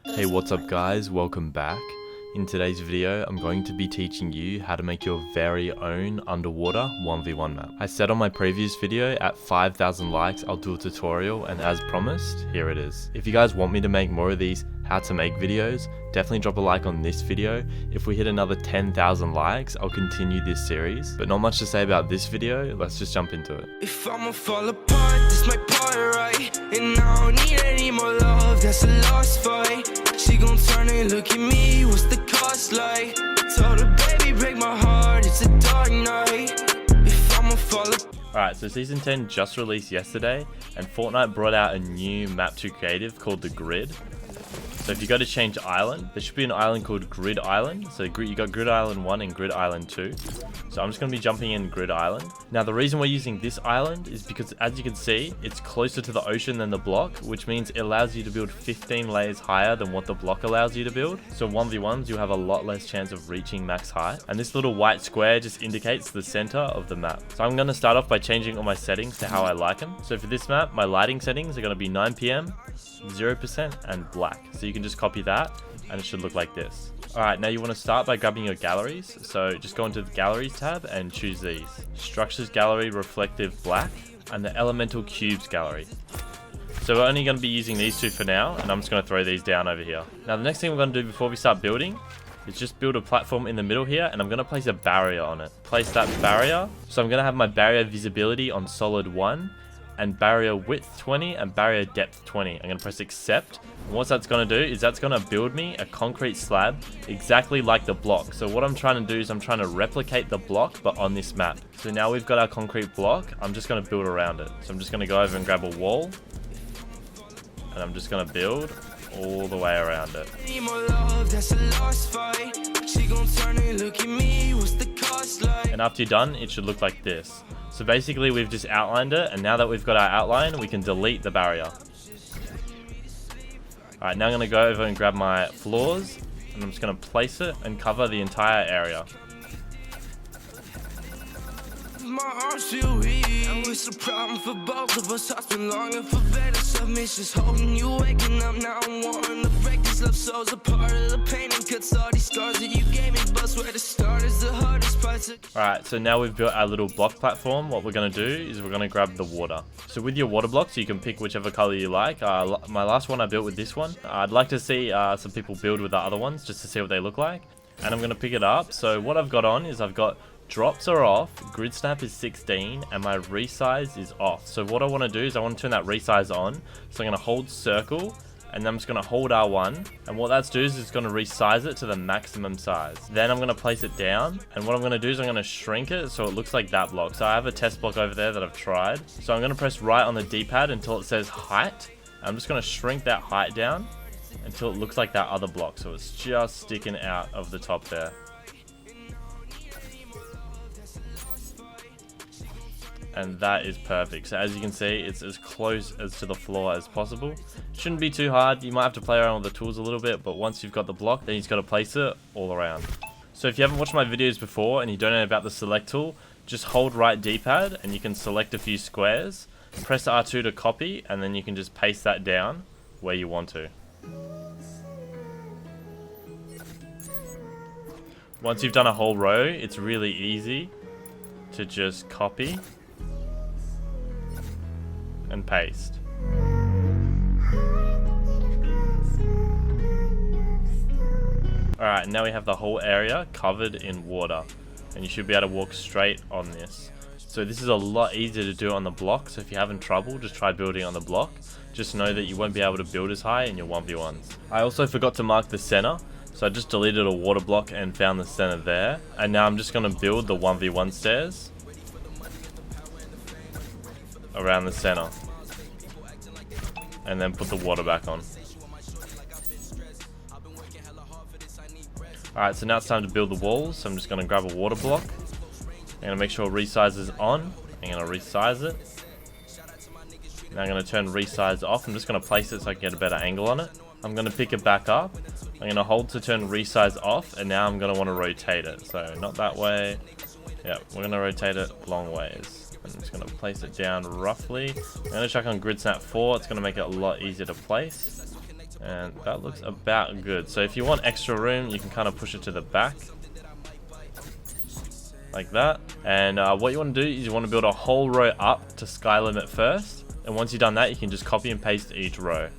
Hey, what's up guys, welcome back. In today's video, I'm going to be teaching you how to make your very own underwater 1v1 map. I said on my previous video, at 5,000 likes, I'll do a tutorial, and as promised, here it is. If you guys want me to make more of these how to make videos, definitely drop a like on this video. If we hit another 10,000 likes, I'll continue this series. But not much to say about this video, let's just jump into it. If I'ma fall apart, this my part, right? And I don't need any more love, that's a lost fight. She gon' turn and look at me, what's the cost like? Told her, baby, break my heart, it's a dark night. If I'ma fall apart. Alright, so Season 10 just released yesterday, and Fortnite brought out a new map to creative called the Grid. So if you go to change island, there should be an island called Grid Island. So you got Grid Island 1 and Grid Island 2. So I'm just going to be jumping in Grid Island. Now the reason we're using this island is because, as you can see, it's closer to the ocean than the block, which means it allows you to build 15 layers higher than what the block allows you to build. So 1v1s, you'll have a lot less chance of reaching max height. And this little white square just indicates the center of the map. So I'm going to start off by changing all my settings to how I like them. So for this map, my lighting settings are going to be 9 PM, 0% and black. So you can just copy that and it should look like this. Alright, now you want to start by grabbing your galleries. So just go into the galleries tab and choose these. Structures gallery, reflective black, and the elemental cubes gallery. So we're only going to be using these two for now, and I'm just going to throw these down over here. Now the next thing we're going to do before we start building is just build a platform in the middle here, and I'm going to place a barrier on it. Place that barrier. So I'm going to have my barrier visibility on solid 1, and barrier width 20 and barrier depth 20. I'm going to press accept, and what that's going to do is that's going to build me a concrete slab exactly like the block. So what I'm trying to do is I'm trying to replicate the block but on this map. So now we've got our concrete block, I'm just going to build around it. So I'm just going to go over and grab a wall, and I'm just going to build all the way around it. And after you're done, it should look like this. So basically we've just outlined it, and now that we've got our outline, we can delete the barrier. Alright, now I'm going to go over and grab my floors, and I'm just going to place it and cover the entire area. My arms feel weak. I wish the problem for both of us. I've been longing for better submissions, holding you, waking up. Now I'm wanting to break this love soul's a part of the pain and cuts all these scars that you gave me. But where to start is the hardest part. Alright, so now we've built our little block platform. What we're going to do is we're going to grab the water. So with your water blocks, you can pick whichever color you like. My last one I built with this one. I'd like to see some people build with the other ones just to see what they look like. And I'm going to pick it up. So what I've got on is I've got drops are off, grid snap is 16, and my resize is off. So what I want to do is I want to turn that resize on. So I'm going to hold circle, and then I'm just going to hold R1. And what that's doing is it's going to resize it to the maximum size. Then I'm going to place it down, and what I'm going to do is I'm going to shrink it so it looks like that block. So I have a test block over there that I've tried. So I'm going to press right on the D-pad until it says height. I'm just going to shrink that height down until it looks like that other block. So it's just sticking out of the top there. And that is perfect. So as you can see, it's as close as to the floor as possible. Shouldn't be too hard. You might have to play around with the tools a little bit, but once you've got the block, then you've got to place it all around. So if you haven't watched my videos before and you don't know about the select tool, just hold right D-pad and you can select a few squares, press R2 to copy, and then you can just paste that down where you want to. Once you've done a whole row, it's really easy to just copy and paste. Alright, now we have the whole area covered in water, and you should be able to walk straight on this. So this is a lot easier to do on the block, so if you're having trouble, just try building on the block. Just know that you won't be able to build as high in your 1v1s. I also forgot to mark the center, so I just deleted a water block and found the center there. And now I'm just going to build the 1v1 stairs around the center, and then put the water back on. Alright, so now it's time to build the walls. So I'm just going to grab a water block. I'm going to make sure resize is on. I'm going to resize it. Now I'm going to turn resize off. I'm just going to place it so I can get a better angle on it. I'm going to pick it back up. I'm going to hold to turn resize off, and now I'm going to want to rotate it. So not that way. Yeah, we're going to rotate it long ways. I'm just going to place it down roughly. I'm going to check on grid snap 4. It's going to make it a lot easier to place. And that looks about good. So if you want extra room, you can kind of push it to the back. Like that. And what you want to do is you want to build a whole row up to sky limit first. And once you've done that, you can just copy and paste each row.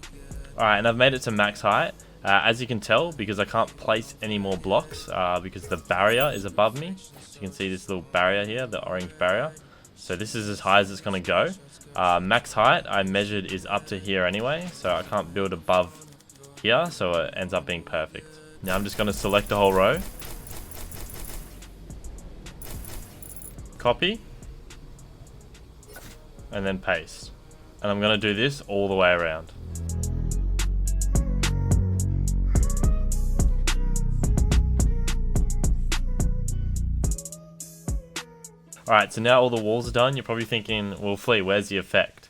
Alright, and I've made it to max height. As you can tell, because I can't place any more blocks because the barrier is above me. So you can see this little barrier here, the orange barrier. So this is as high as it's going to go. Max height I measured is up to here anyway, so I can't build above here, so it ends up being perfect. Now I'm just going to select the whole row. Copy. And then paste. And I'm going to do this all the way around. Alright, so now all the walls are done. You're probably thinking, well, Flea, where's the effect?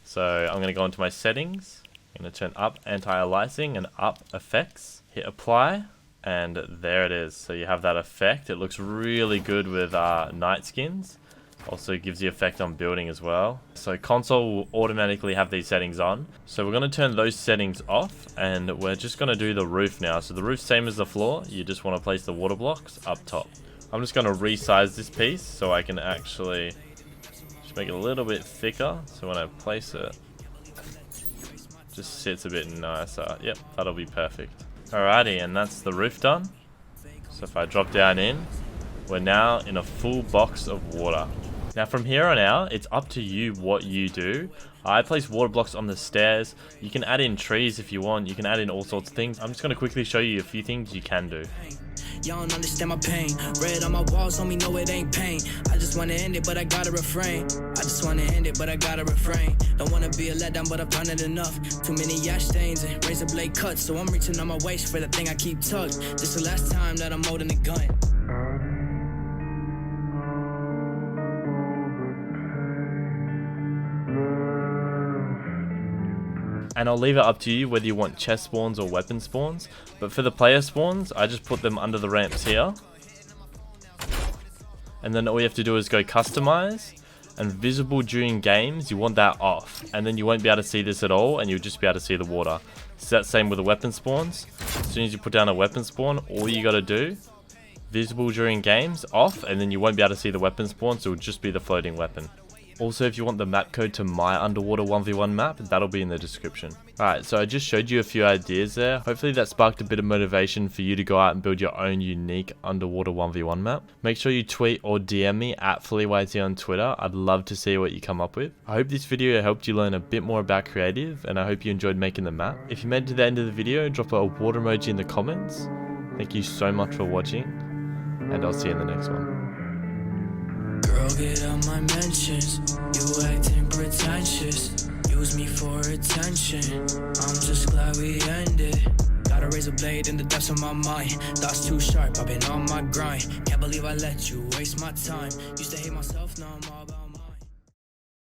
So I'm going to go into my settings. I'm going to turn up anti-aliasing and up effects. Hit apply, and there it is. So you have that effect. It looks really good with night skins. Also gives the effect on building as well. So console will automatically have these settings on. So we're going to turn those settings off, and we're just going to do the roof now. So the roof's same as the floor. You just want to place the water blocks up top. I'm just going to resize this piece so I can actually just make it a little bit thicker. So when I place it, just sits a bit nicer. Yep, that'll be perfect. Alrighty, and that's the roof done. So if I drop down in, we're now in a full box of water. Now from here on out, it's up to you what you do. I place water blocks on the stairs. You can add in trees if you want. You can add in all sorts of things. I'm just going to quickly show you a few things you can do. Y'all don't understand my pain. Red on my walls, homie, know it ain't pain. I just wanna end it, but I gotta refrain. I just wanna end it, but I gotta refrain. Don't wanna be a letdown, but I've done it enough. Too many yash stains and razor blade cuts, so I'm reaching on my waist for the thing I keep tucked. This the last time that I'm holding a gun. And I'll leave it up to you whether you want chest spawns or weapon spawns. But for the player spawns, I just put them under the ramps here. And then all you have to do is go customize. And visible during games, you want that off. And then you won't be able to see this at all, and you'll just be able to see the water. So that's same with the weapon spawns. As soon as you put down a weapon spawn, all you gotta do, visible during games, off, and then you won't be able to see the weapon spawn, so it'll just be the floating weapon. Also, if you want the map code to my underwater 1v1 map, that'll be in the description. Alright, so I just showed you a few ideas there. Hopefully that sparked a bit of motivation for you to go out and build your own unique underwater 1v1 map. Make sure you tweet or DM me at FleaYT on Twitter. I'd love to see what you come up with. I hope this video helped you learn a bit more about creative, and I hope you enjoyed making the map. If you made it to the end of the video, drop a water emoji in the comments. Thank you so much for watching, and I'll see you in the next one. Girl, get on my mentions. You acting pretentious. Use me for attention. I'm just glad we ended. Got a razor blade in the depths of my mind. Thoughts too sharp, I've been on my grind. Can't believe I let you waste my time. Used to hate myself, now I'm all about